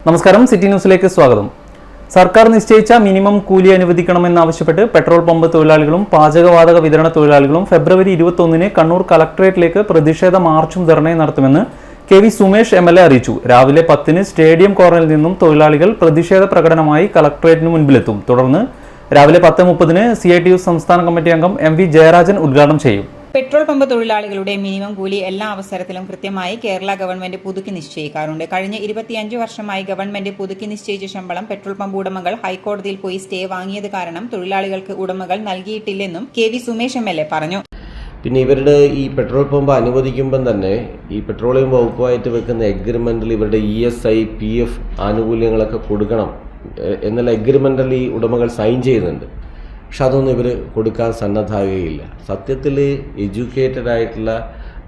നമസ്കാരം, സിറ്റി ന്യൂസിലേക്ക് സ്വാഗതം. സർക്കാർ നിശ്ചയിച്ച മിനിമം കൂലി അനുവദിക്കണമെന്നാവശ്യപ്പെട്ട് പെട്രോൾ പമ്പ് തൊഴിലാളികളും പാചകവാതക വിതരണ തൊഴിലാളികളും ഫെബ്രുവരി 21-ന് കണ്ണൂർ കളക്ടറേറ്റിലേക്ക് പ്രതിഷേധ മാർച്ചും ധർണയും നടത്തുമെന്ന് കെ.വി. സുമേഷ് എം.എൽ.എ. അറിയിച്ചു. രാവിലെ 10-ന് സ്റ്റേഡിയം കോർണറിൽ നിന്നും തൊഴിലാളികൾ പ്രതിഷേധ പ്രകടനമായി കളക്ടറേറ്റിന് മുൻപിലെത്തും. തുടർന്ന് രാവിലെ 10:30-ന് CITU സംസ്ഥാന കമ്മിറ്റി അംഗം M.V. ജയരാജൻ ഉദ്ഘാടനം ചെയ്യും. പെട്രോൾ പമ്പ് തൊഴിലാളികളുടെ മിനിമം കൂലി എല്ലാ അവസരത്തിലും കൃത്യമായി കേരള ഗവൺമെന്റ് പുതുക്കി നിശ്ചയിക്കാറുണ്ട്. കഴിഞ്ഞ 25 വർഷമായി ഗവൺമെന്റ് പുതുക്കി നിശ്ചയിച്ച ശമ്പളം പെട്രോൾ പമ്പ് ഉടമകൾ ഹൈക്കോടതിയിൽ പോയി സ്റ്റേ വാങ്ങിയത് കാരണം തൊഴിലാളികൾക്ക് ഉടമകൾ നൽകിയിട്ടില്ലെന്നും കെ.വി. സുമേഷ് എം.എൽ.എ. പറഞ്ഞു. പിന്നെ ഇവരുടെ ഈ പെട്രോൾ പമ്പ് അനുവദിക്കുമ്പം തന്നെ ഈ പെട്രോളിയം വകുപ്പുമായിട്ട് വെക്കുന്ന എഗ്രിമെന്റിൽ ഇവരുടെ ESI, PF ആനുകൂല്യങ്ങളൊക്കെ കൊടുക്കണം എന്നുള്ള എഗ്രിമെന്റിൽ ഈ ഉടമകൾ സൈൻ ചെയ്യുന്നുണ്ട്. പക്ഷെ അതൊന്നും ഇവർ കൊടുക്കാൻ സന്നദ്ധമാകുകയില്ല. സത്യത്തിൽ എഡ്യൂക്കേറ്റഡ് ആയിട്ടുള്ള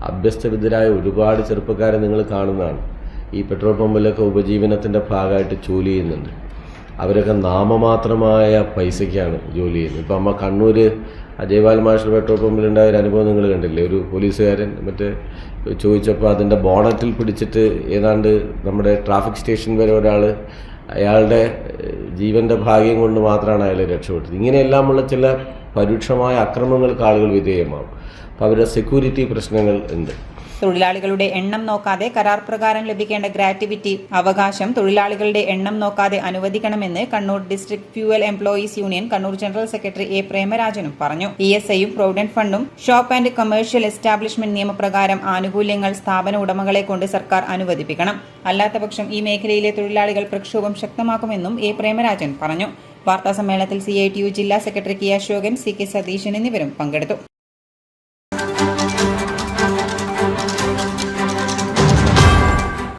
അഭ്യസ്തവിദ്യരായ ഒരുപാട് ചെറുപ്പക്കാരെ നിങ്ങൾ കാണുന്നതാണ്. ഈ പെട്രോൾ പമ്പിലൊക്കെ ഉപജീവനത്തിൻ്റെ ഭാഗമായിട്ട് ജോലി ചെയ്യുന്നുണ്ട്. അവരൊക്കെ നാമമാത്രമായ പൈസയ്ക്കാണ് ജോലി ചെയ്യുന്നത്. ഇപ്പം നമ്മൾ കണ്ണൂർ അജയ്പാൽ മാസ്റ്റർ പെട്രോൾ പമ്പിലുണ്ടായ ഒരു അനുഭവം നിങ്ങൾ കണ്ടില്ലേ? ഒരു പോലീസുകാരൻ ചോദിച്ചപ്പോൾ അതിൻ്റെ ബോണറ്റിൽ പിടിച്ചിട്ട് ഏതാണ്ട് നമ്മുടെ ട്രാഫിക് സ്റ്റേഷൻ വരെ ഒരാൾ അയാളുടെ ജീവൻ്റെ ഭാഗ്യം കൊണ്ട് മാത്രമാണ് അയാൾ രക്ഷപ്പെട്ടത്. ഇങ്ങനെയെല്ലാമുള്ള ചില പരുക്ഷമായ അക്രമങ്ങൾക്ക് ആളുകൾ വിധേയമാകും. അപ്പോൾ അവരുടെ സെക്യൂരിറ്റി പ്രശ്നങ്ങൾ ഉണ്ട്. തൊഴിലാളികളുടെ എണ്ണം നോക്കാതെ കരാർ പ്രകാരം ലഭിക്കേണ്ട ഗ്രാറ്റുവിറ്റി അവകാശം തൊഴിലാളികളുടെ എണ്ണം നോക്കാതെ അനുവദിക്കണമെന്ന് Kannur district fuel employees union Kannur general secretary A. പ്രേമരാജനും പറഞ്ഞു. ESIയും പ്രൊവിഡന്റ് ഫണ്ടും ഷോപ്പ് ആൻഡ് കമേഴ്ഷ്യൽ എസ്റ്റാബ്ലിഷ്മെന്റ് നിയമപ്രകാരം ആനുകൂല്യങ്ങൾ സ്ഥാപന ഉടമകളെ കൊണ്ട് സർക്കാർ അനുവദിപ്പിക്കണം. അല്ലാത്തപക്ഷം ഈ മേഖലയിലെ തൊഴിലാളികൾ പ്രക്ഷോഭം ശക്തമാക്കുമെന്നും A. പ്രേമരാജൻ പറഞ്ഞു. വാർത്താസമ്മേളനത്തിൽ CITU ജില്ലാ secretary K. Ashokan, CK Satheesan എന്നിവരും പങ്കെടുത്തു.